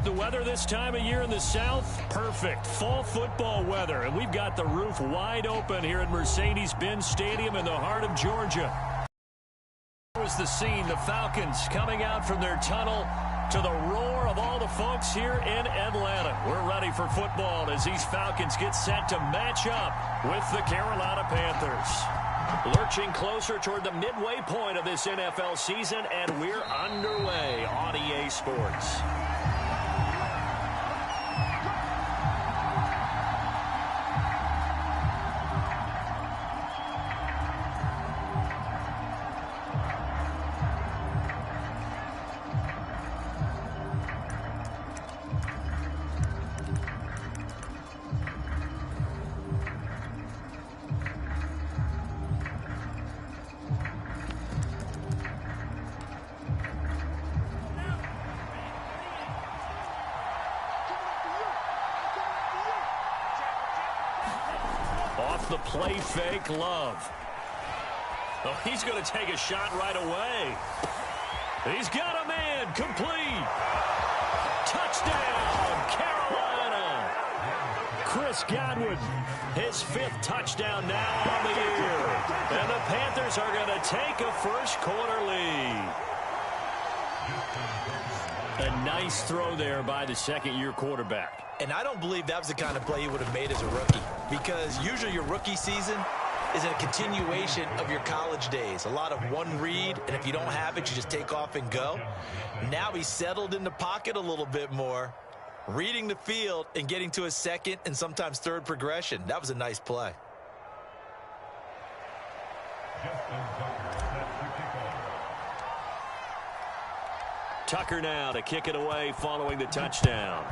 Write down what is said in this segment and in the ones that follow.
The weather this time of year in the South, perfect. Fall football weather, and we've got the roof wide open here at Mercedes-Benz Stadium in the heart of Georgia. Was the scene, the Falcons coming out from their tunnel to the roar of all the folks here in Atlanta. We're ready for football as these Falcons get set to match up with the Carolina Panthers. Lurching closer toward the midway point of this NFL season, and we're underway on EA Sports. Off the play fake, Love. Oh, he's going to take a shot right away. He's got a man, complete. Touchdown, Carolina. Chris Godwin, his 5th touchdown now on the year. And the Panthers are going to take a first-quarter lead. A nice throw there by the second-year quarterback. And I don't believe that was the kind of play he would have made as a rookie, because usually your rookie season is a continuation of your college days. A lot of one read, and if you don't have it, you just take off and go. Now he's settled in the pocket a little bit more, reading the field and getting to a second and sometimes third progression. That was a nice play. Tucker now to kick it away following the touchdown.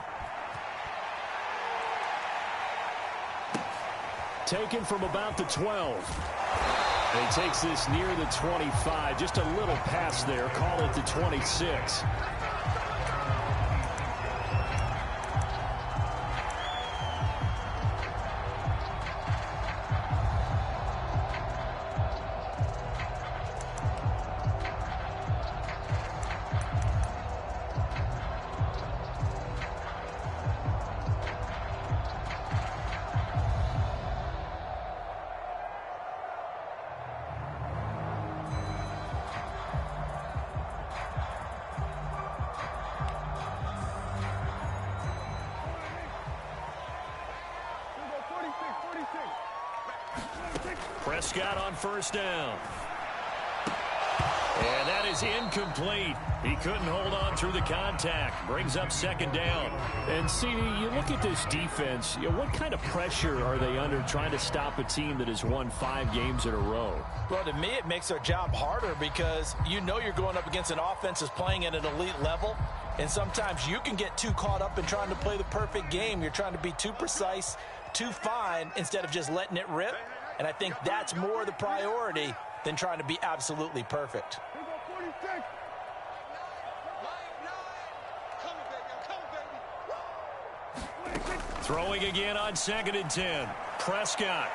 Taken from about the 12. And he takes this near the 25. Just a little pass there. Call it the 26. Prescott on first down. And that is incomplete. He couldn't hold on through the contact. Brings up second down. And, CD, you look at this defense, what kind of pressure are they under trying to stop a team that has won 5 games in a row? Well, to me, it makes their job harder because you know you're going up against an offense that's playing at an elite level. And sometimes you can get too caught up in trying to play the perfect game. You're trying to be too precise, too fine, instead of just letting it rip. And I think that's more the priority than trying to be absolutely perfect. Throwing again on 2nd and 10. Prescott.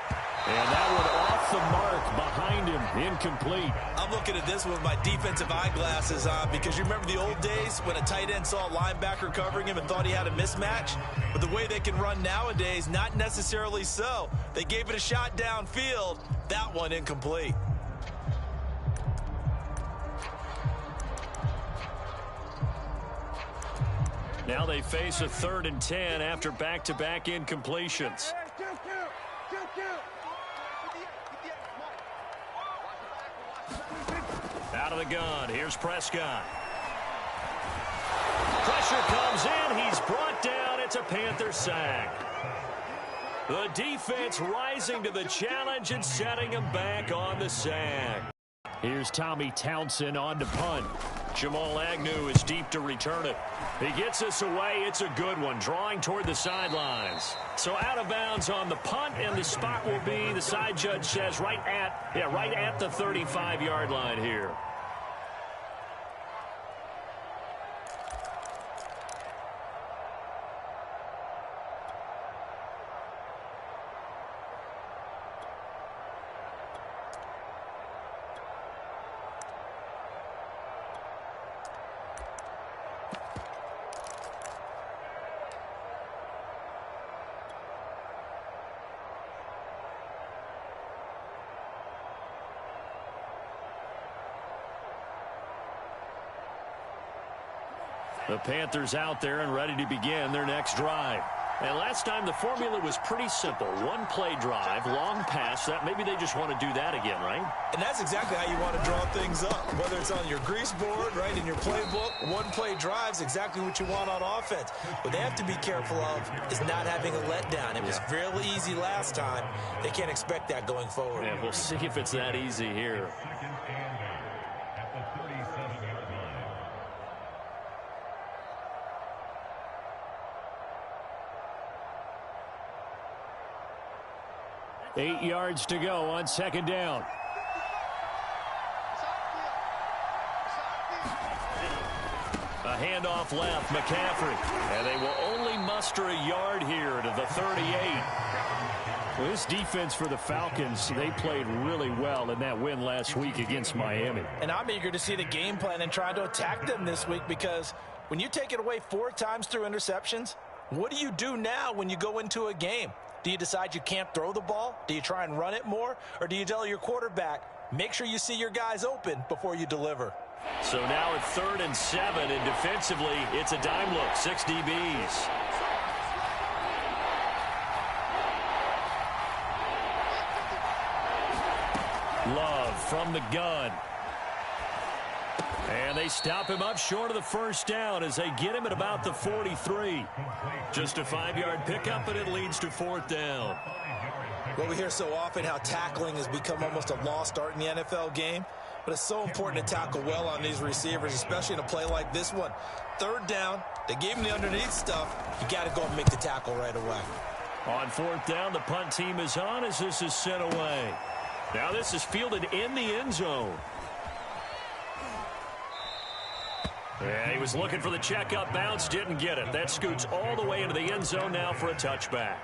And that one off the mark behind him. Incomplete. I'm looking at this with my defensive eyeglasses on because you remember the old days when a tight end saw a linebacker covering him and thought he had a mismatch? But the way they can run nowadays, not necessarily so. They gave it a shot downfield. That one incomplete. Now they face a 3rd and 10 after back-to-back incompletions. Out of the gun, here's Prescott. Pressure comes in, he's brought down, it's a Panther sack. The defense rising to the challenge and setting him back on the sack. Here's Tommy Townsend on to punt. Jamal Agnew is deep to return it. He gets us away. It's a good one, drawing toward the sidelines. So out of bounds on the punt, and the spot will be, the side judge says, right at the 35-yard line here. The Panthers out there and ready to begin their next drive. And last time the formula was pretty simple. One play drive, long pass. That maybe they just want to do that again, right? And that's exactly how you want to draw things up. Whether it's on your grease board, right, in your playbook, one play drive is exactly what you want on offense. What they have to be careful of is not having a letdown. It was really easy last time. They can't expect that going forward. Yeah, we'll see if it's that easy here. Eight yards to go on second down. A handoff left, McCaffrey. And they will only muster a yard here to the 38. Well, this defense for the Falcons, they played really well in that win last week against Miami. And I'm eager to see the game plan and try to attack them this week, because when you take it away 4 times through interceptions, what do you do now when you go into a game? Do you decide you can't throw the ball? Do you try and run it more? Or do you tell your quarterback, make sure you see your guys open before you deliver? So now it's 3rd and 7, and defensively, it's a dime look, 6 DBs. Love from the gun. And they stop him up short of the first down as they get him at about the 43. Just a 5-yard pickup, and it leads to 4th down. Well, we hear so often how tackling has become almost a lost art in the NFL game. But it's so important to tackle well on these receivers, especially in a play like this one. 3rd down, they gave him the underneath stuff. You got to go and make the tackle right away. On 4th down, the punt team is on as this is sent away. Now this is fielded in the end zone. Yeah, he was looking for the checkup bounce, didn't get it. That scoots all the way into the end zone now for a touchback.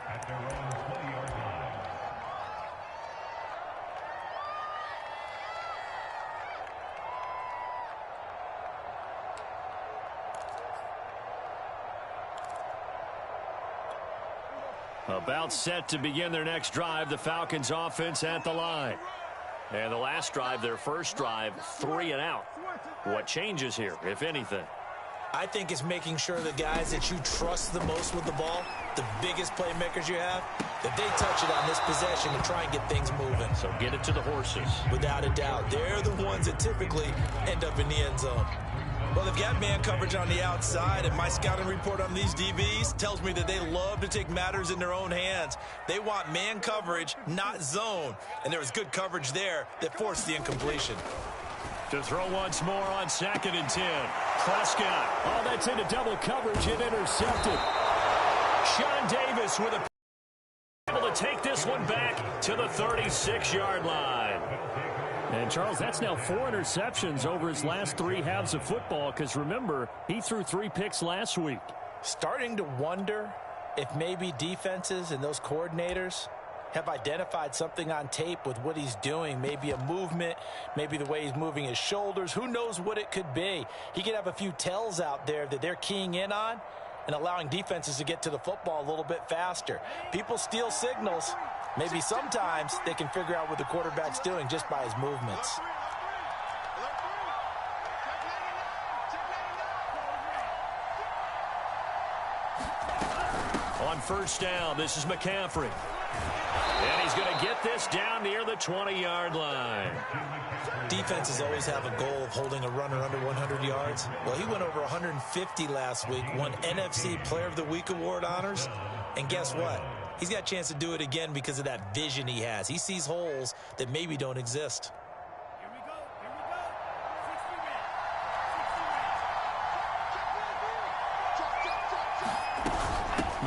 About set to begin their next drive, the Falcons offense at the line. And the last drive, their first drive, 3 and out. What changes here, if anything? I think it's making sure the guys that you trust the most with the ball, the biggest playmakers you have, that they touch it on this possession and try and get things moving. So get it to the horses. Without a doubt. They're the ones that typically end up in the end zone. Well, they've got man coverage on the outside, and my scouting report on these DBs tells me that they love to take matters in their own hands. They want man coverage, not zone. And there was good coverage there that forced the incompletion. To throw once more on 2nd and 10. Prescott. Oh, that's into double coverage and intercepted. Sean Davis with able to take this one back to the 36-yard line. And, Charles, that's now 4 interceptions over his last 3 halves of football, because, remember, he threw 3 picks last week. Starting to wonder if maybe defenses and those coordinators have identified something on tape with what he's doing. Maybe a movement, maybe the way he's moving his shoulders. Who knows what it could be? He could have a few tells out there that they're keying in on and allowing defenses to get to the football a little bit faster. People steal signals. Maybe sometimes they can figure out what the quarterback's doing just by his movements. On 1st down, this is McCaffrey. And he's going to get this down near the 20-yard line. Defenses always have a goal of holding a runner under 100 yards. Well, he went over 150 last week, won NFC Player of the Week award honors. And guess what? He's got a chance to do it again because of that vision he has. He sees holes that maybe don't exist. Here we go.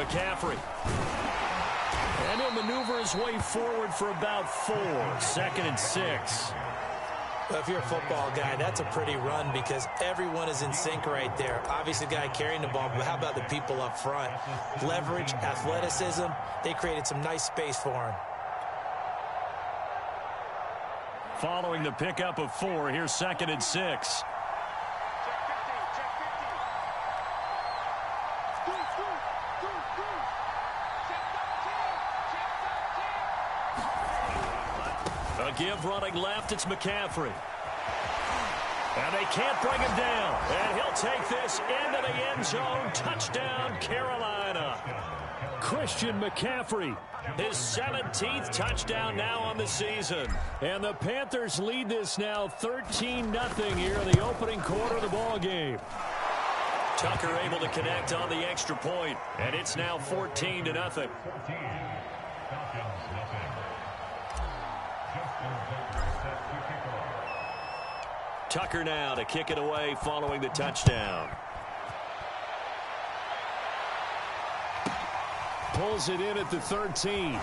McCaffrey. And he'll maneuver his way forward for about 4. 2nd and 6. Well, if you're a football guy, that's a pretty run because everyone is in sync right there. Obviously, the guy carrying the ball, but how about the people up front? Leverage, athleticism, they created some nice space for him. Following the pickup of 4, here's 2nd and 6. A give running left, it's McCaffrey. And they can't bring him down. And he'll take this into the end zone. Touchdown, Carolina. Christian McCaffrey, his 17th touchdown now on the season. And the Panthers lead this now 13-0 here in the opening quarter of the ball game. Tucker able to connect on the extra point, and it's now 14-0. Tucker now to kick it away following the touchdown. Pulls it in at the 13.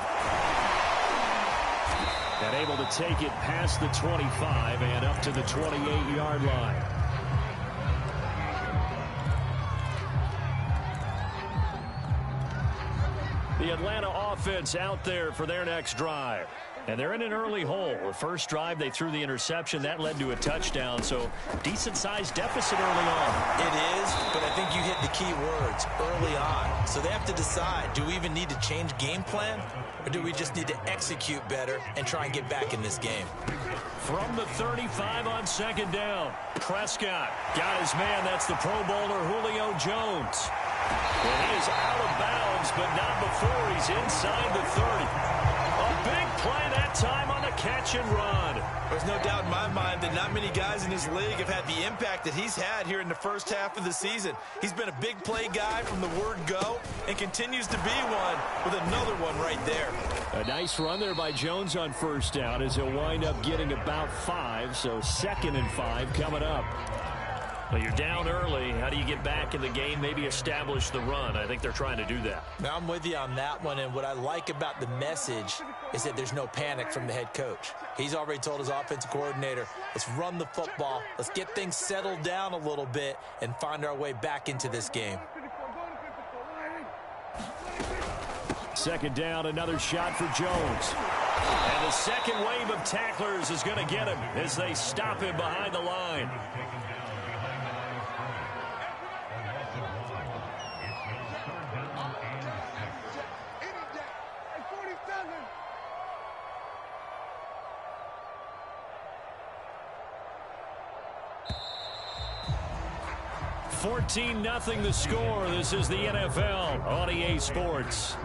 And able to take it past the 25 and up to the 28-yard line. The Atlanta offense out there for their next drive. And they're in an early hole. The first drive, they threw the interception. That led to a touchdown. So, decent-sized deficit early on. It is, but I think you hit the key words, early on. So they have to decide, do we even need to change game plan? Or do we just need to execute better and try and get back in this game? From the 35 on second down, Prescott got his man. That's the Pro Bowler Julio Jones. And he is out of bounds, but not before he's inside the 30. A big play that time on the catch and run. There's no doubt in my mind that not many guys in this league have had the impact that he's had here in the first half of the season. He's been a big play guy from the word go and continues to be one with another one right there. A nice run there by Jones on first down as he'll wind up getting about 5. So 2nd and 5 coming up. Well, you're down early. How do you get back in the game? Maybe establish the run. I think they're trying to do that. Now, I'm with you on that one, and what I like about the message is that there's no panic from the head coach. He's already told his offensive coordinator, let's run the football, let's get things settled down a little bit and find our way back into this game. Second down, another shot for Jones. And the second wave of tacklers is going to get him as they stop him behind the line. $14-0 the score. This is the NFL on EA Sports.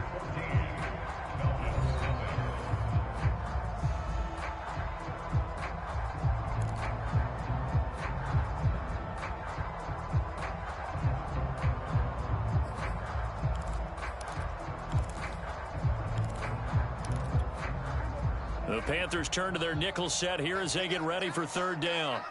The Panthers turn to their nickel set here as they get ready for third down.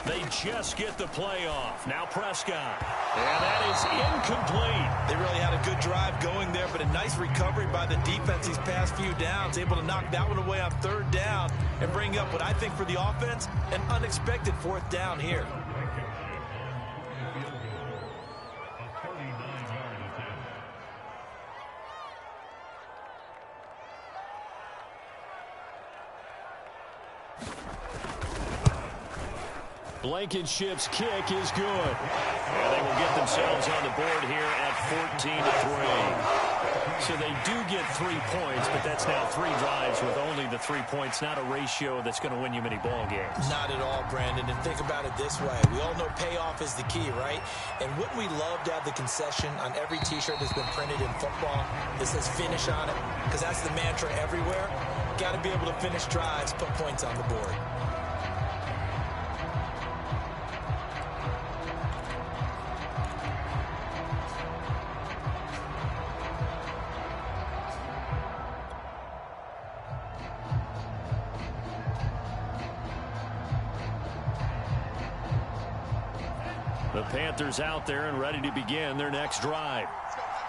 They just get the play off. Now Prescott. And that is incomplete. They really had a good drive going there, but a nice recovery by the defense these past few downs. Able to knock that one away on third down and bring up what I think for the offense, an unexpected fourth down here. Blankenship's kick is good. And they will get themselves on the board here at 14-3. So they do get 3 points, but that's now 3 drives with only the 3 points, not a ratio that's going to win you many ball games. Not at all, Brandon. And think about it this way. We all know payoff is the key, right? And wouldn't we love to have the concession on every T-shirt that's been printed in football that says finish on it? Because that's the mantra everywhere. Got to be able to finish drives, put points on the board. The Panthers out there and ready to begin their next drive.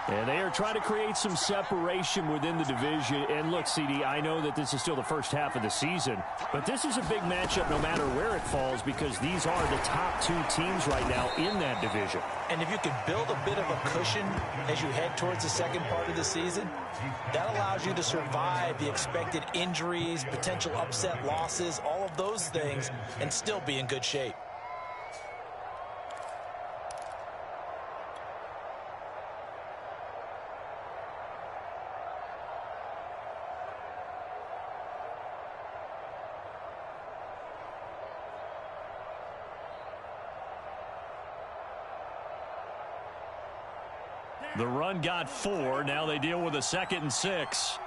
And they are trying to create some separation within the division. And look, CD, I know that this is still the first half of the season, but this is a big matchup no matter where it falls because these are the top two teams right now in that division. And if you can build a bit of a cushion as you head towards the second part of the season, that allows you to survive the expected injuries, potential upset losses, all of those things, and still be in good shape. The run got 4. Now they deal with a 2nd and 6.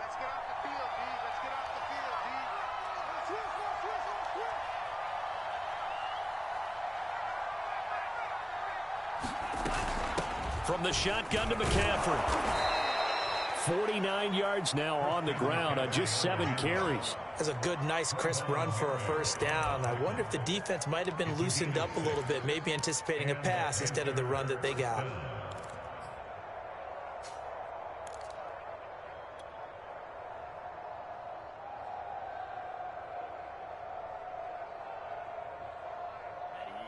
From the shotgun to McCaffrey. 49 yards now on the ground on just 7 carries. That's a good, nice, crisp run for a first down. I wonder if the defense might have been loosened up a little bit, maybe anticipating a pass instead of the run that they got.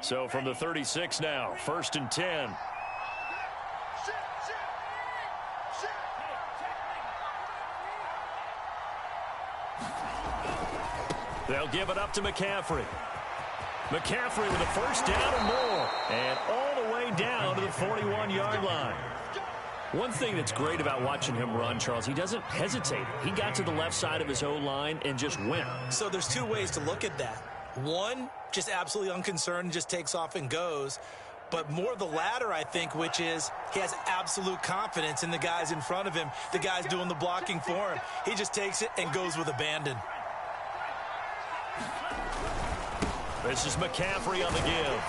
So from the 36 now, 1st and 10. They'll give it up to McCaffrey. McCaffrey with a first down and more. And all the way down to the 41-yard line. One thing that's great about watching him run, Charles, he doesn't hesitate. He got to the left side of his O-line and just went. So there's two ways to look at that. One, just absolutely unconcerned, just takes off and goes. But more the latter, I think, which is he has absolute confidence in the guys in front of him, the guys doing the blocking for him. He just takes it and goes with abandon. This is McCaffrey on the give.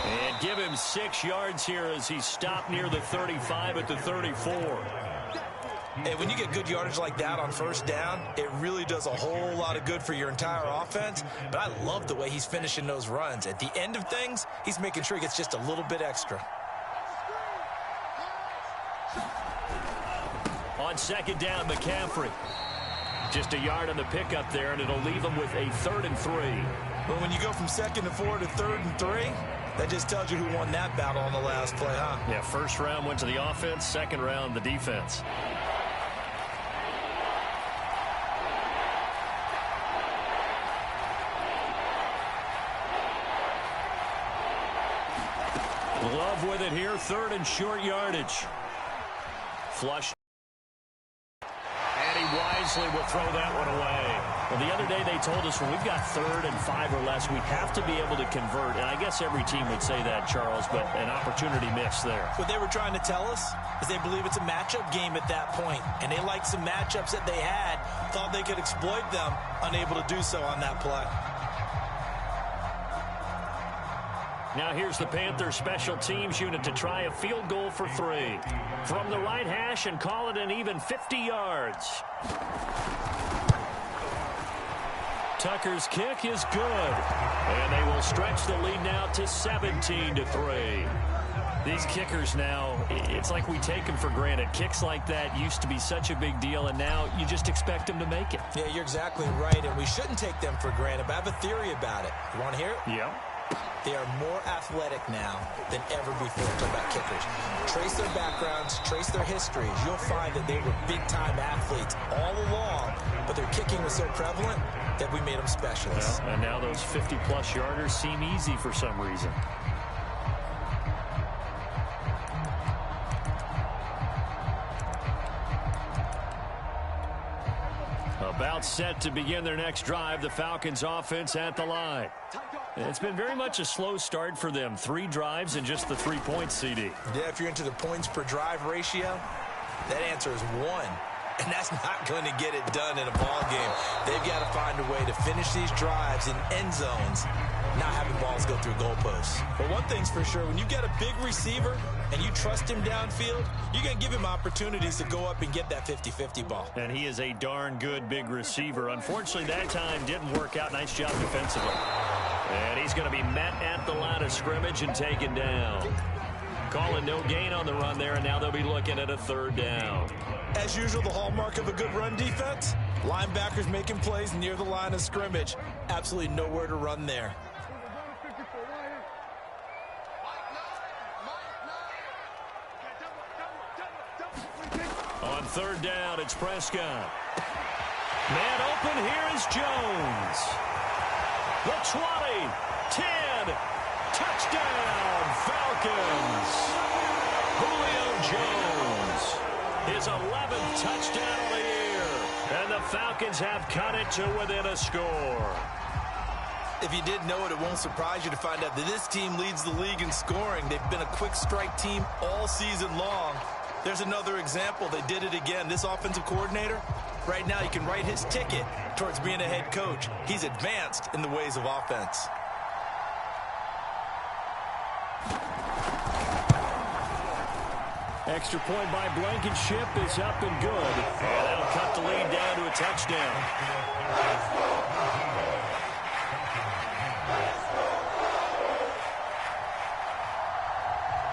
And give him 6 yards here as he stopped near the 35 at the 34. And when you get good yardage like that on first down, it really does a whole lot of good for your entire offense. But I love the way he's finishing those runs. At the end of things, he's making sure he gets just a little bit extra. On 2nd down, McCaffrey. Just a yard on the pickup there, and it'll leave him with a 3rd and 3. But when you go from 2nd and 4 to 3rd and 3, that just tells you who won that battle on the last play, huh? Yeah, first round went to the offense, second round the defense. Love with it here, 3rd and short yardage. Flush. And he wisely will throw that one away. Well, the other day they told us when we've got 3rd and 5 or less, we have to be able to convert. And I guess every team would say that, Charles, but an opportunity missed there. What they were trying to tell us is they believe it's a matchup game at that point. And they liked some matchups that they had, thought they could exploit them, unable to do so on that play. Now here's the Panthers special teams unit to try a field goal for 3. From the right hash and call it an even 50 yards. Tucker's kick is good. And they will stretch the lead now to 17-3. These kickers now, it's like we take them for granted. Kicks like that used to be such a big deal, and now you just expect them to make it. Yeah, you're exactly right, and we shouldn't take them for granted, but I have a theory about it. You want to hear it? Yeah. They are more athletic now than ever before. Talk about kickers. Trace their backgrounds, trace their histories. You'll find that they were big-time athletes all along, but their kicking was so prevalent that we made them specialists. Well, and now those 50-plus yarders seem easy for some reason. About set to begin their next drive, the Falcons offense at the line. It's been very much a slow start for them. 3 drives and just the 3 points, CD. Yeah, if you're into the points per drive ratio, that answer is 1. And that's not going to get it done in a ball game. They've got to find a way to finish these drives in end zones, not having balls go through goalposts. But one thing's for sure, when you get a big receiver and you trust him downfield, you're going to give him opportunities to go up and get that 50-50 ball. And he is a darn good big receiver. Unfortunately, that time didn't work out. Nice job defensively. And he's going to be met at the line of scrimmage and taken down. Calling no gain on the run there, and now they'll be looking at a third down. As usual, the hallmark of a good run defense, linebackers making plays near the line of scrimmage. Absolutely nowhere to run there. On third down, it's Prescott. Man open, here is Jones. The 20, 10, touchdown, Falcons. Julio Jones, his 11th touchdown of the year. And the Falcons have cut it to within a score. If you didn't know it, it won't surprise you to find out that this team leads the league in scoring. They've been a quick strike team all season long. There's another example. They did it again. This offensive coordinator, right now, you can write his ticket towards being a head coach. He's advanced in the ways of offense. Extra point by Blankenship is up and good. And that'll cut the lead down to a touchdown.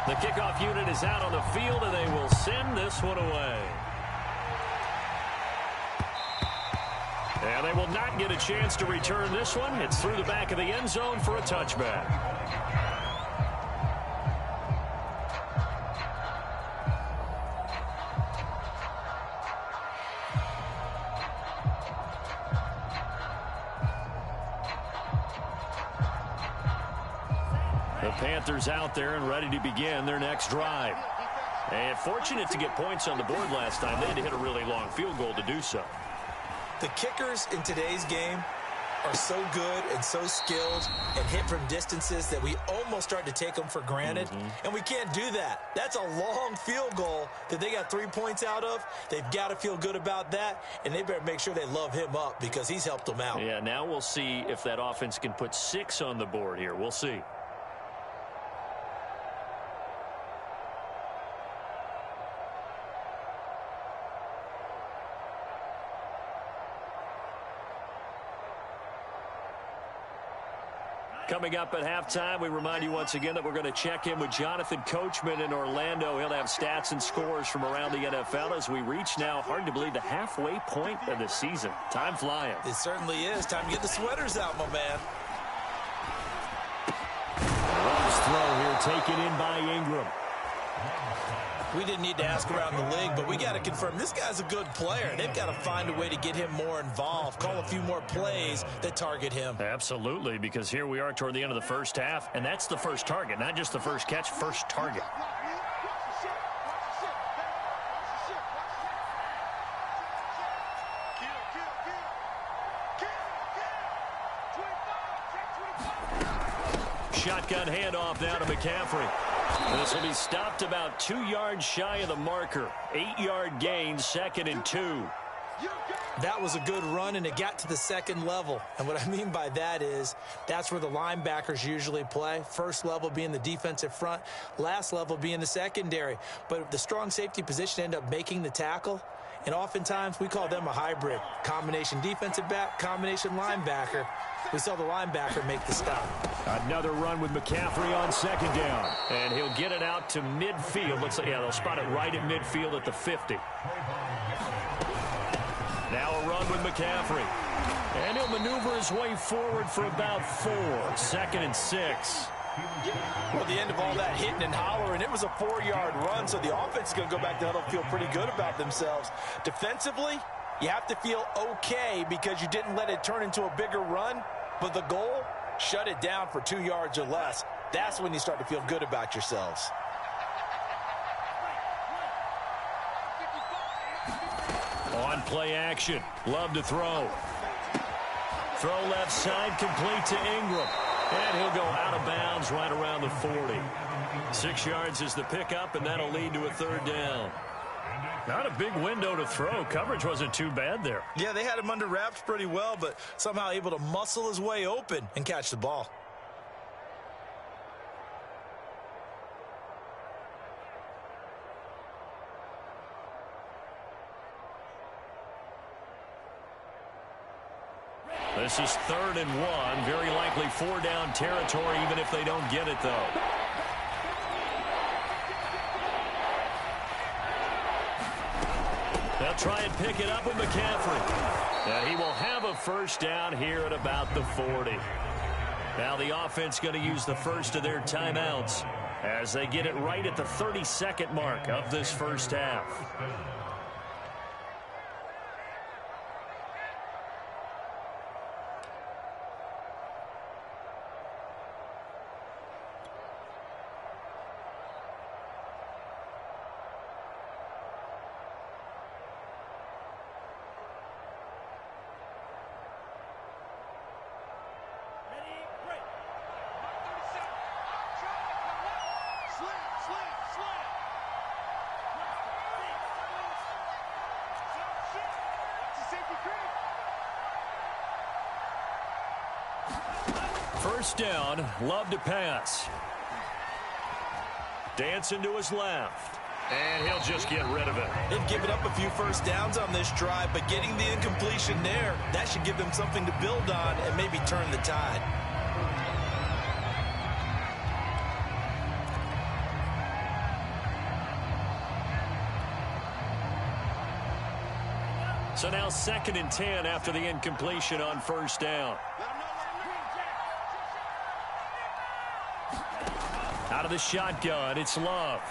The kickoff unit is out on the field, and they will send this one away. And they will not get a chance to return this one. It's through the back of the end zone for a touchback. The Panthers out there and ready to begin their next drive. And fortunate to get points on the board last time. They had to hit a really long field goal to do so. The kickers in today's game are so good and so skilled and hit from distances that we almost start to take them for granted. And we can't do that. That's a long field goal that they got 3 points out of. They've got to feel good about that, and they better make sure they love him up because he's helped them out. Yeah, now we'll see if that offense can put 6 on the board here. We'll see. Coming up at halftime, we remind you once again that we're going to check in with Jonathan Coachman in Orlando. He'll have stats and scores from around the NFL as we reach now, hard to believe, the halfway point of the season. Time flying. It certainly is. Time to get the sweaters out, my man. Rams throw here taken in by Ingram. We didn't need to ask around the league, but we got to confirm this guy's a good player. They've got to find a way to get him more involved, call a few more plays that target him. Absolutely, because here we are toward the end of the first half, and that's the first target, not just the first catch, first target. Shotgun handoff now to McCaffrey. And this will be stopped about 2 yards shy of the marker. 8-yard gain, 2nd and 2. That was a good run, and it got to the second level. And what I mean by that is that's where the linebackers usually play. First level being the defensive front, last level being the secondary. But the strong safety position ended up making the tackle. And oftentimes we call them a hybrid. Combination defensive back, combination linebacker. We saw the linebacker make the stop. Another run with McCaffrey on 2nd down. And he'll get it out to midfield. Looks like, yeah, they'll spot it right at midfield at the 50. Now a run with McCaffrey. And he'll maneuver his way forward for about 4. 2nd and 6. Well, the end of all that hitting and hollering, it was a 4-yard run, so the offense is going to go back to huddle and feel pretty good about themselves. Defensively, you have to feel okay because you didn't let it turn into a bigger run, but the goal, shut it down for 2 yards or less. That's when you start to feel good about yourselves. On play action, love to throw. Throw left side, complete to Ingram. And he'll go out of bounds right around the 40. 6 yards is the pickup, and that'll lead to a 3rd down. Not a big window to throw. Coverage wasn't too bad there. Yeah, they had him under wraps pretty well, but somehow able to muscle his way open and catch the ball. This is 3rd and 1. Very likely 4-down territory, even if they don't get it, though. They'll try and pick it up with McCaffrey. And he will have a first down here at about the 40. Now the offense going to use the first of their timeouts as they get it right at the 32nd mark of this first half. First down, Love to pass. Dancing to his left. And he'll just get rid of it. They've given up a few first downs on this drive, but getting the incompletion there, that should give them something to build on and maybe turn the tide. So now 2nd and 10 after the incompletion on first down. Out of the shotgun, it's Love.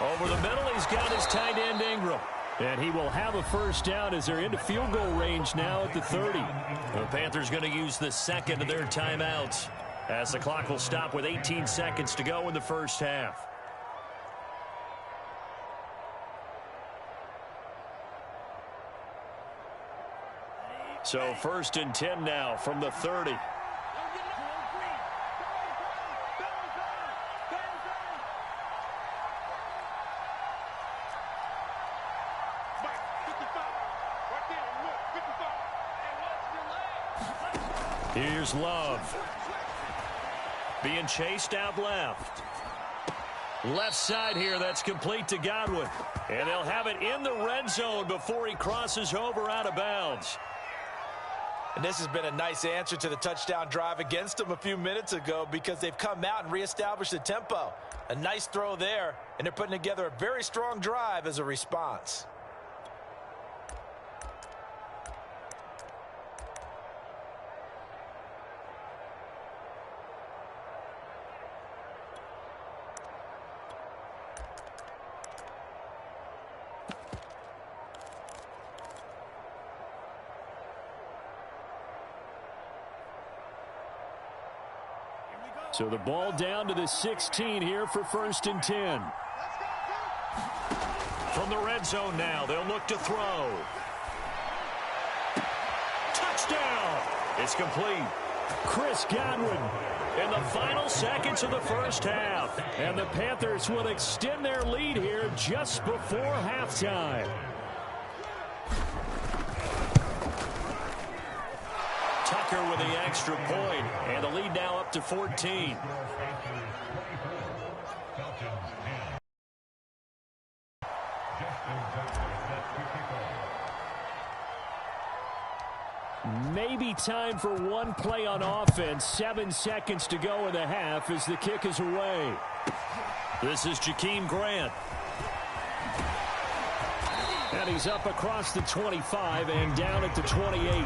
Over the middle, he's got his tight end Ingram. And he will have a first down as they're into field goal range now at the 30. The Panthers going to use the second of their timeouts as the clock will stop with 18 seconds to go in the first half. So 1st and 10 now from the 30. Here's Love. Being chased out left. Left side here, that's complete to Godwin. And they'll have it in the red zone before he crosses over out of bounds. And this has been a nice answer to the touchdown drive against them a few minutes ago because they've come out and reestablished the tempo. A nice throw there, and they're putting together a very strong drive as a response. So the ball down to the 16 here for 1st and 10. From the red zone now, they'll look to throw. Touchdown! It's complete. Chris Godwin in the final seconds of the first half. And the Panthers will extend their lead here just before halftime. Tucker with the extra point, and the lead now up to 14. Maybe time for one play on offense. 7 seconds to go in the half as the kick is away. This is Jakeem Grant. And he's up across the 25 and down at the 28.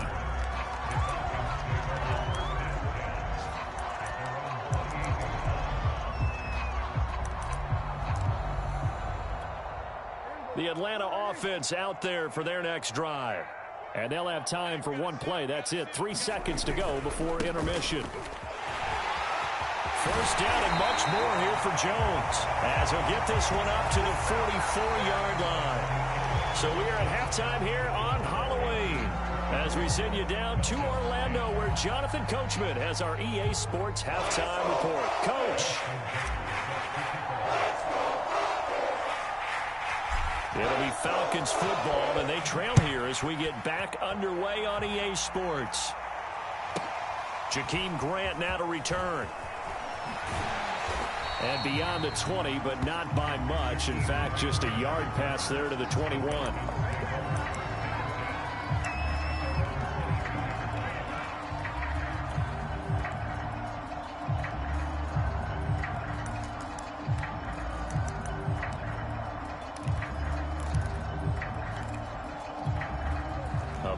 The Atlanta offense out there for their next drive. And they'll have time for one play. That's it. 3 seconds to go before intermission. First down and much more here for Jones as he'll get this one up to the 44-yard line. So we are at halftime here on Halloween as we send you down to Orlando where Jonathan Coachman has our EA Sports halftime report. Coach. It'll be Falcons football, and they trail here as we get back underway on EA Sports. Jakeem Grant now to return. And beyond the 20, but not by much. In fact, just a yard pass there to the 21.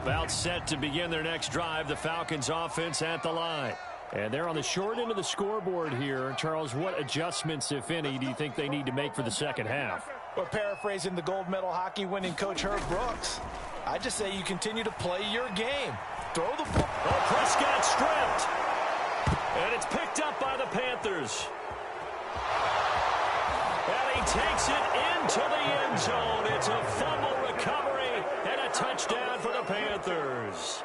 About set to begin their next drive, the Falcons offense at the line. And they're on the short end of the scoreboard here. Charles, what adjustments, if any, do you think they need to make for the second half? Well, paraphrasing the gold medal hockey winning coach Herb Brooks, I just say you continue to play your game. Throw the ball. Oh, Prescott stripped. And it's picked up by the Panthers. And he takes it into the end zone. It's a fumble recovery and a touchdown for the Panthers.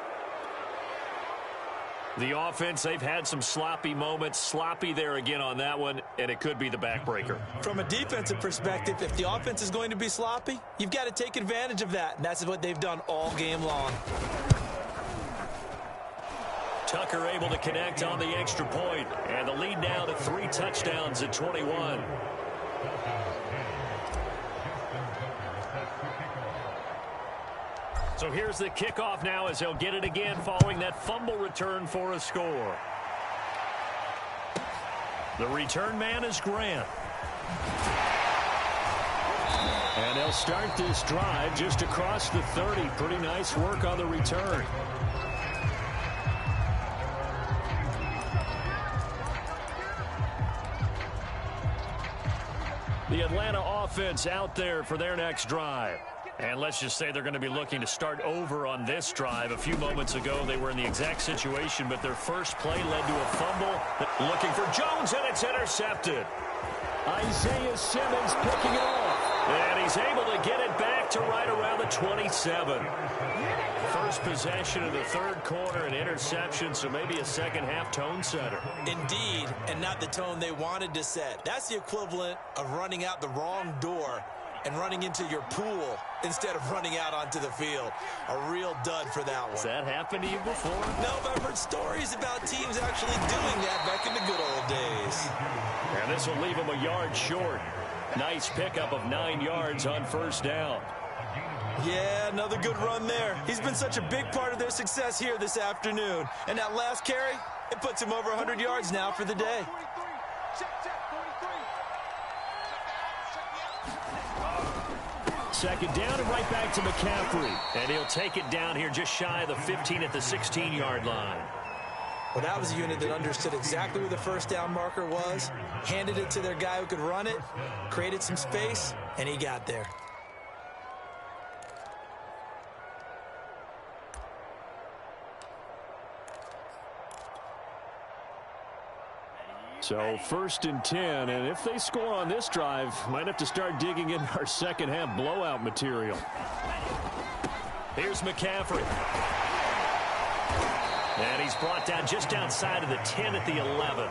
The offense, they've had some sloppy moments. Sloppy there again on that one, and it could be the backbreaker. From a defensive perspective, if the offense is going to be sloppy, you've got to take advantage of that, and that's what they've done all game long. Tucker able to connect on the extra point, and the lead now to 3 touchdowns at 21. So here's the kickoff now as they'll get it again following that fumble return for a score. The return man is Grant. And they'll start this drive just across the 30. Pretty nice work on the return. The Atlanta offense out there for their next drive. And let's just say they're going to be looking to start over on this drive. A few moments ago, they were in the exact situation, but their first play led to a fumble. Looking for Jones, and it's intercepted. Isaiah Simmons picking it off. And he's able to get it back to right around the 27. First possession of the third quarter, an interception, so maybe a second-half tone setter. Indeed, and not the tone they wanted to set. That's the equivalent of running out the wrong door and running into your pool instead of running out onto the field. A real dud for that one. Has that happened to you before? No, but I've heard stories about teams actually doing that back in the good old days. And this will leave him a yard short. Nice pickup of 9 yards on first down. Yeah, another good run there. He's been such a big part of their success here this afternoon. And that last carry, it puts him over 100 yards now for the day. Second down and right back to McCaffrey. And he'll take it down here just shy of the 15 at the 16-yard line. Well, that was a unit that understood exactly where the first down marker was, handed it to their guy who could run it, created some space, and he got there. So first and 10, and if they score on this drive, might have to start digging in our second half blowout material. Here's McCaffrey. And he's brought down just outside of the 10 at the 11.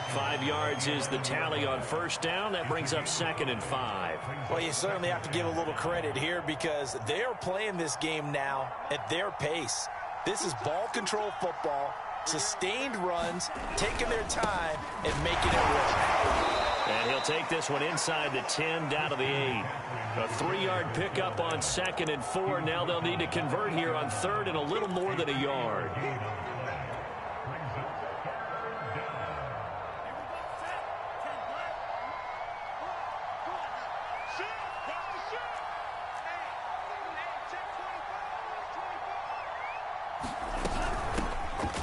5 yards is the tally on first down. That brings up second and 5. Well, you certainly have to give a little credit here because they are playing this game now at their pace. This is ball control football. Sustained runs, taking their time, and making it work. And he'll take this one inside the 10, down to the 8. A 3-yard pickup on second and 4. Now they'll need to convert here on third and a little more than a yard.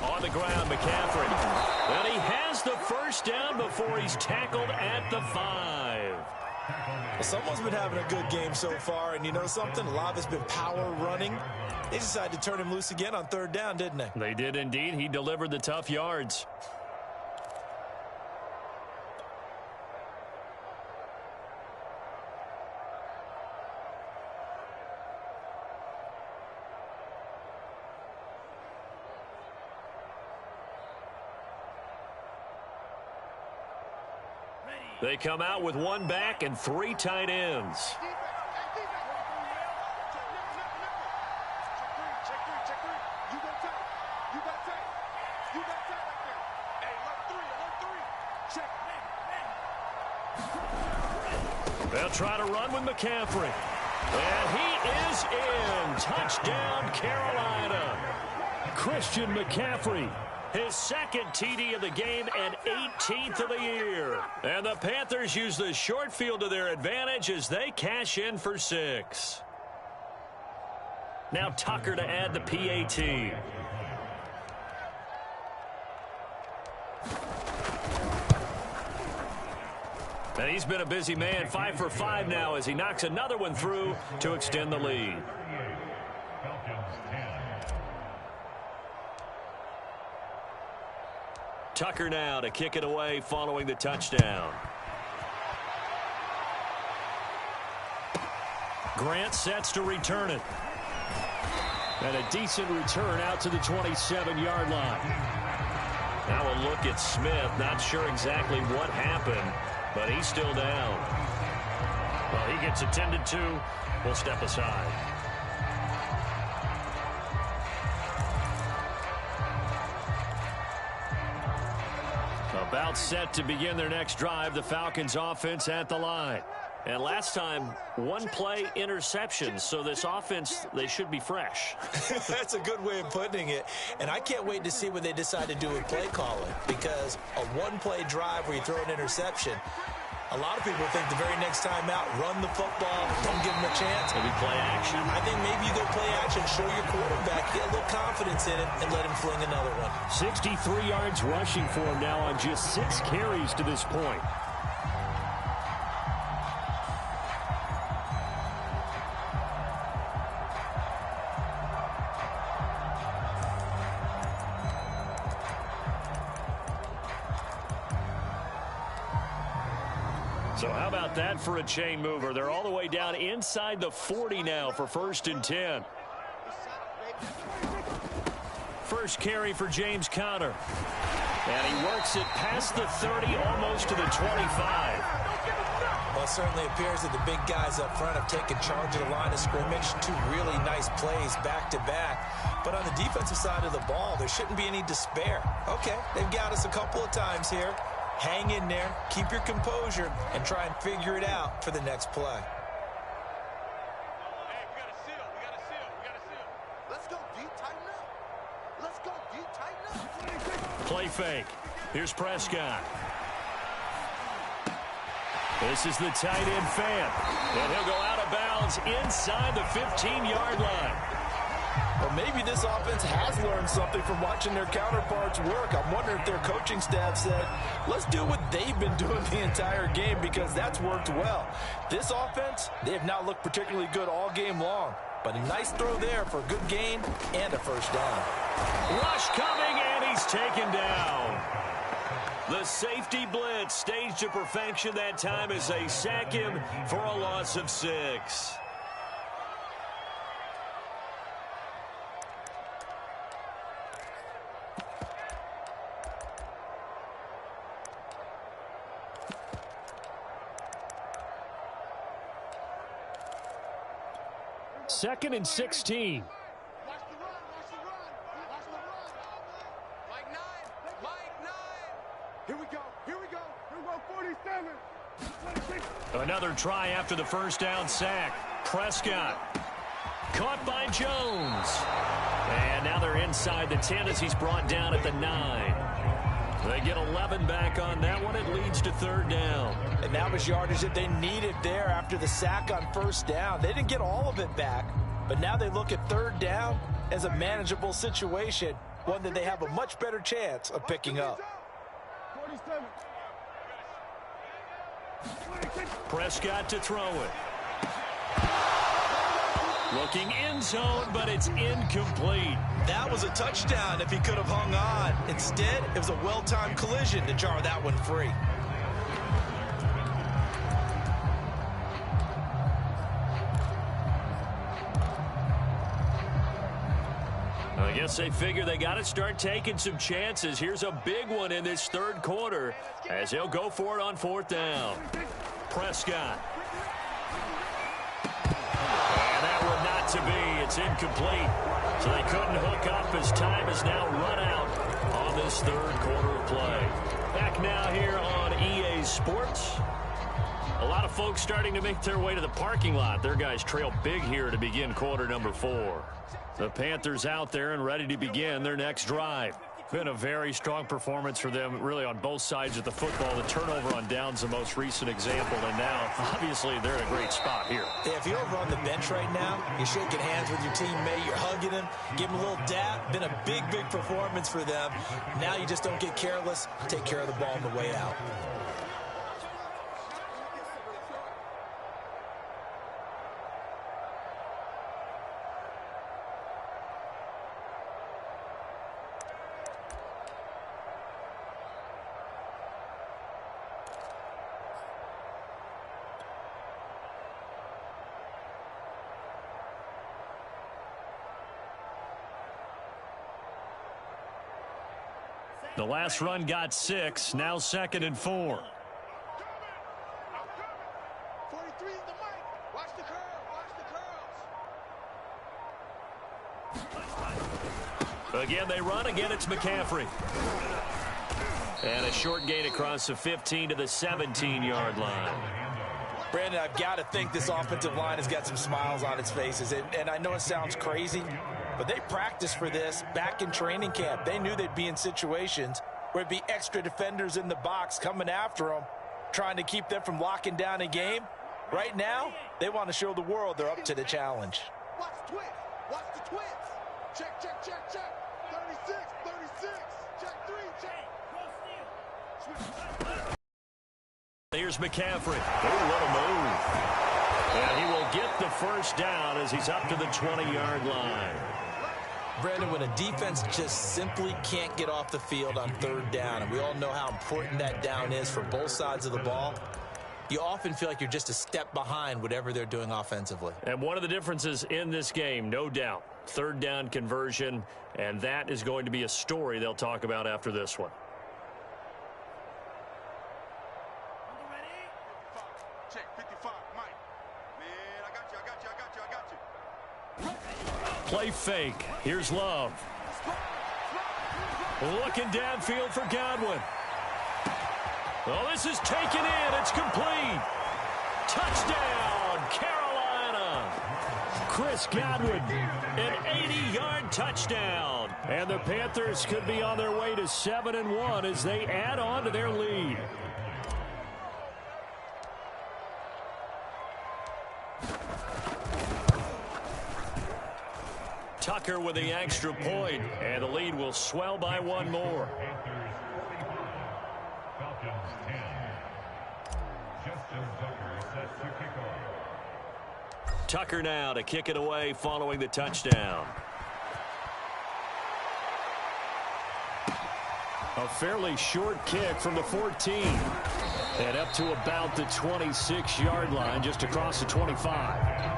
On the ground, McCaffrey. And he has the first down before he's tackled at the 5. Well, someone's been having a good game so far, and you know something? A lot of it's been power running. They decided to turn him loose again on third down, didn't they? They did indeed. He delivered the tough yards. They come out with 1 back and 3 tight ends. They'll try to run with McCaffrey. And he is in. Touchdown, Carolina. Christian McCaffrey. His second TD of the game and 18th of the year. And the Panthers use the short field to their advantage as they cash in for 6. Now Tucker to add the PAT. And he's been a busy man, 5 for 5 now as he knocks another one through to extend the lead. Tucker now to kick it away following the touchdown. Grant sets to return it. And a decent return out to the 27-yard line. Now a look at Smith. Not sure exactly what happened, but he's still down. Well, he gets attended to. We'll step aside. About set to begin their next drive, the Falcons offense at the line. And last time, one play interception, so this offense, they should be fresh. That's a good way of putting it. And I can't wait to see what they decide to do with play calling, because a one-play drive where you throw an interception, a lot of people think the very next time out, run the football, don't give them a chance. Maybe play action. I think maybe you go play action, show your quarterback, get a little confidence in it, and let him fling another one. 63 yards rushing for him now on just 6 carries to this point. So how about that for a chain mover? They're all the way down inside the 40 now for 1st and 10. First carry for James Conner. And he works it past the 30, almost to the 25. Well, it certainly appears that the big guys up front have taken charge of the line of scrimmage. 2 really nice plays back-to-back. But on the defensive side of the ball, there shouldn't be any despair. Okay, they've got us a couple of times here. Hang in there, keep your composure, and try and figure it out for the next play. Hey, we got a seal. Let's go deep, tighten up. Let's go deep, tighten up. Play fake. Here's Prescott. This is the tight end fan. And he'll go out of bounds inside the 15-yard line. Well, maybe this offense has learned something from watching their counterparts work. I'm wondering if their coaching staff said, let's do what they've been doing the entire game, because that's worked well. This offense, they have not looked particularly good all game long. But a nice throw there for a good gain and a first down. Rush coming, and he's taken down. The safety blitz staged to perfection that time as they sack him for a loss of 6. Second and 16. Watch the run. Mike 9. Here we go. 47. Another try after the first down sack. Prescott caught by Jones. And now they're inside the 10 as he's brought down at the 9. They get 11 back on that one. It leads to 3rd down. And that was yardage that they needed there after the sack on first down. They didn't get all of it back, but now they look at 3rd down as a manageable situation, one that they have a much better chance of picking up. 47. Prescott to throw it. Looking end zone, but it's incomplete. That was a touchdown if he could have hung on. Instead, it was a well-timed collision to jar that one free. I guess they figure they got to start taking some chances. Here's a big one in this 3rd quarter as he'll go for it on 4th down. Prescott. And that one not to be. It's incomplete. So they couldn't hook up as time is now run out on this 3rd quarter of play. Back now here on EA Sports. A lot of folks starting to make their way to the parking lot. Their guys trail big here to begin quarter number 4. The Panthers out there and ready to begin their next drive. Been a very strong performance for them, really, on both sides of the football. The turnover on downs, the most recent example, and now, obviously, they're in a great spot here. Yeah, if you're over on the bench right now, you're shaking hands with your teammate, you're hugging him, give him a little dap. Been a big, big performance for them. Now you just don't get careless. Take care of the ball on the way out. The last run got 6, now 2nd and 4. 43 in the mic. Watch the curl. Watch the curls. Again, they run. Again, it's McCaffrey. And a short gain across the 15 to the 17-yard line. Brandon, I've got to think this offensive line has got some smiles on its faces. And I know it sounds crazy, but they practiced for this back in training camp. They knew they'd be in situations where it'd be extra defenders in the box coming after them, trying to keep them from locking down a game. Right now, they want to show the world they're up to the challenge. Watch the twist. Watch the twist. Check, check, check, check. 36, 36. Check 3, check. Here's McCaffrey. Oh, what a move. And he will get the first down as he's up to the 20-yard line. Brandon, when a defense just simply can't get off the field on 3rd down, and we all know how important that down is for both sides of the ball, you often feel like you're just a step behind whatever they're doing offensively. And one of the differences in this game, no doubt, 3rd down conversion, and that is going to be a story they'll talk about after this one. Check 55, Mike. Man, I got you. Play fake. Here's Love. Looking downfield for Godwin. Well, this is taken in. It's complete. Touchdown, Carolina. Chris Godwin, an 80-yard touchdown. And the Panthers could be on their way to 7-1 as they add on to their lead. Tucker with the extra point, and the lead will swell by 1 more. Falcons 10. Justin Tucker sets to kick off. Tucker now to kick it away following the touchdown. A fairly short kick from the 14. And up to about the 26-yard line, just across the 25.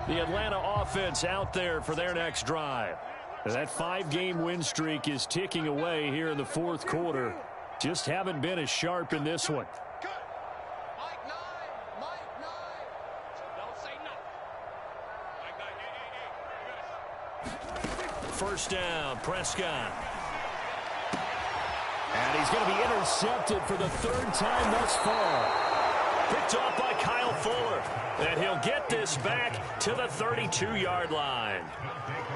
The Atlanta offense out there for their next drive. That 5-game win streak is ticking away here in the 4th quarter. Just haven't been as sharp in this one. Mike 9. Mike 9. Don't say nothing. Mike 9. First down, Prescott. And he's going to be intercepted for the 3rd time thus far. Picked off by Kyle Fuller. And he'll get this back to the 32-yard line.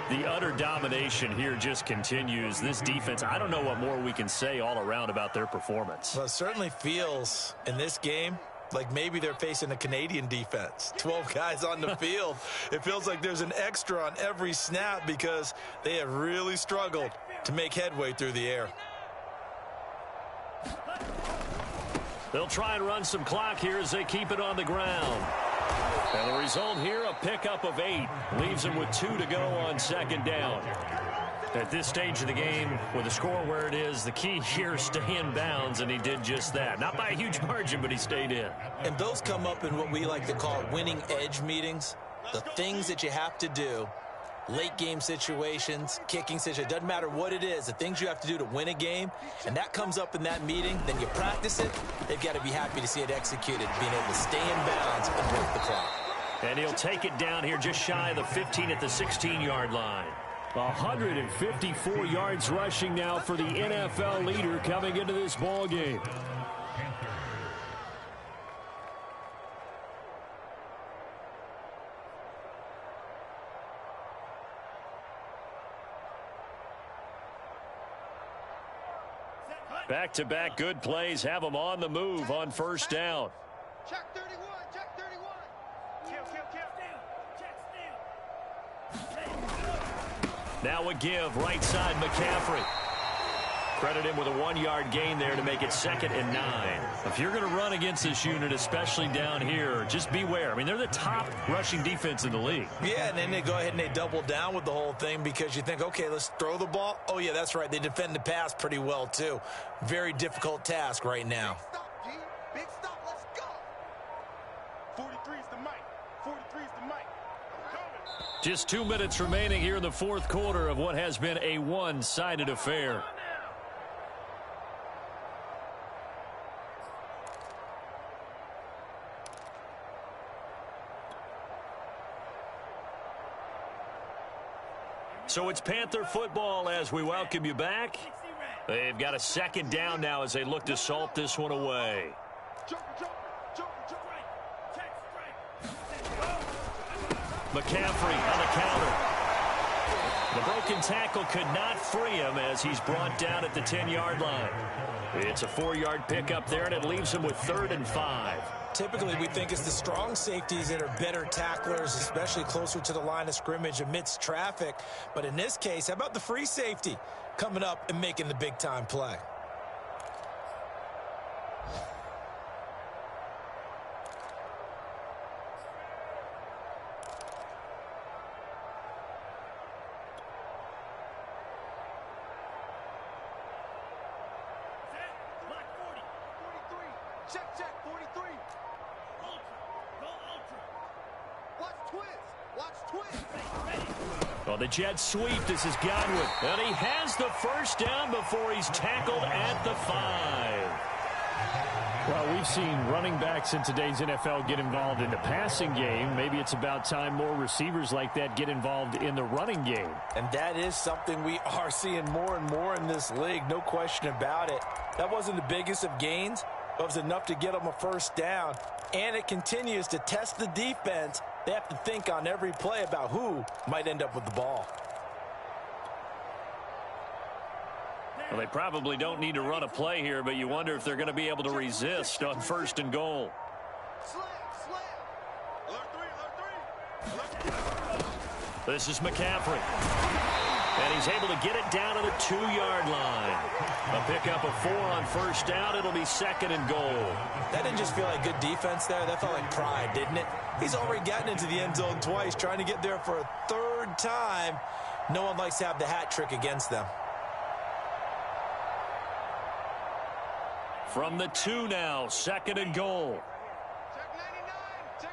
The utter domination here just continues. This defense, I don't know what more we can say all around about their performance. Well, it certainly feels in this game like maybe they're facing a Canadian defense. 12 guys on the field. It feels like there's an extra on every snap because they have really struggled to make headway through the air. They'll try and run some clock here as they keep it on the ground. And the result here, a pickup of 8. Leaves them with 2 to go on 2nd down. At this stage of the game, with the score where it is, the key here, stay in bounds, and he did just that. Not by a huge margin, but he stayed in. And those come up in what we like to call winning edge meetings. The things that you have to do, late game situations, kicking situations, doesn't matter what it is, the things you have to do to win a game, and that comes up in that meeting, then you practice it, they've got to be happy to see it executed, being able to stay in bounds and work the clock. And he'll take it down here just shy of the 15 at the 16-yard line. 154 yards rushing now for the NFL leader coming into this ball game. Back-to-back good plays have them on the move on first down. Check 31, check 31. Now a give, right side, McCaffrey. Credit him with a 1-yard gain there to make it 2nd and 9. If you're going to run against this unit, especially down here, just beware. I mean, they're the top rushing defense in the league. Yeah, and then they go ahead and they double down with the whole thing because you think, okay, let's throw the ball. Oh, yeah, that's right. They defend the pass pretty well, too. Very difficult task right now. Stop, G. Big stop, let's go. 43's the mic. 43's the mic. I'm coming. Just 2 minutes remaining here in the fourth quarter of what has been a one-sided affair. So it's Panther football as we welcome you back. They've got a 2nd down now as they look to salt this one away. McCaffrey on the counter. The broken tackle could not free him as he's brought down at the 10-yard line. It's a 4-yard pickup there, and it leaves him with 3rd and 5. Typically, we think it's the strong safeties that are better tacklers, especially closer to the line of scrimmage amidst traffic. But in this case, how about the free safety coming up and making the big-time play? Check, check, 43. Watch twist. Watch twist. Well, the jet sweep. This is Godwin. And he has the first down before he's tackled at the 5. Well, we've seen running backs in today's NFL get involved in the passing game. Maybe it's about time more receivers like that get involved in the running game. And that is something we are seeing more and more in this league, no question about it. That wasn't the biggest of gains, but it was enough to get them a first down. And it continues to test the defense. They have to think on every play about who might end up with the ball. Well, they probably don't need to run a play here, but you wonder if they're going to be able to resist on 1st and goal. Slam, slam. Alert 3, alert 3. This is McCaffrey. And he's able to get it down to the 2-yard line. A pickup of 4 on first down. It'll be 2nd and goal. That didn't just feel like good defense there. That felt like pride, didn't it? He's already gotten into the end zone twice, trying to get there for a 3rd time. No one likes to have the hat trick against them. From the 2 now, 2nd and goal. Check 99. Check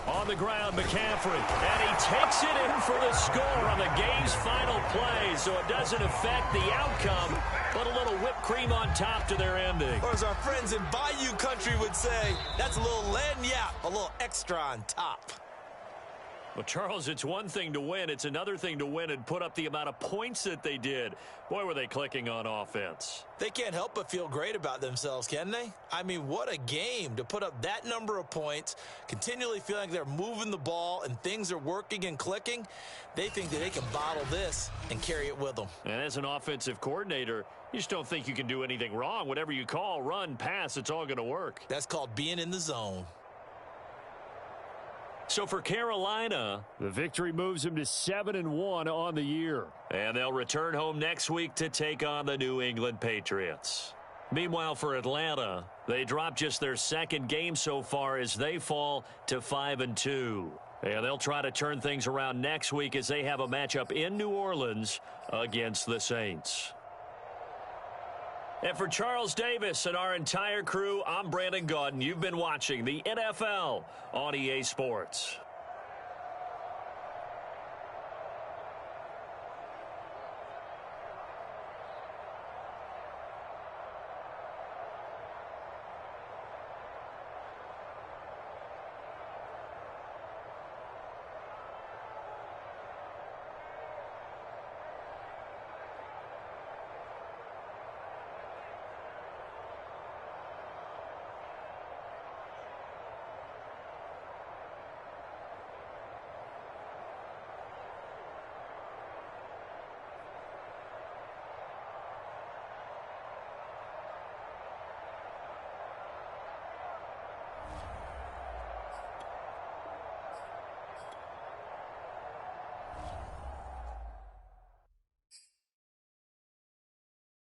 99. On the ground, McCaffrey. And he takes it in for the score on the game's final play, so it doesn't affect the outcome, but a little whipped cream on top to their ending. Or as our friends in Bayou Country would say, that's a little lagniappe, a little extra on top. Well, Charles, it's one thing to win. It's another thing to win and put up the amount of points that they did. Boy, were they clicking on offense. They can't help but feel great about themselves, can they? I mean, what a game to put up that number of points, continually feeling like they're moving the ball and things are working and clicking. They think that they can bottle this and carry it with them. And as an offensive coordinator, you just don't think you can do anything wrong. Whatever you call, run, pass, it's all going to work. That's called being in the zone. So for Carolina, the victory moves them to 7-1 on the year. And they'll return home next week to take on the New England Patriots. Meanwhile, for Atlanta, they dropped just their 2nd game so far as they fall to 5-2. And they'll try to turn things around next week as they have a matchup in New Orleans against the Saints. And for Charles Davis and our entire crew, I'm Brandon Gaudin. You've been watching the NFL on EA Sports.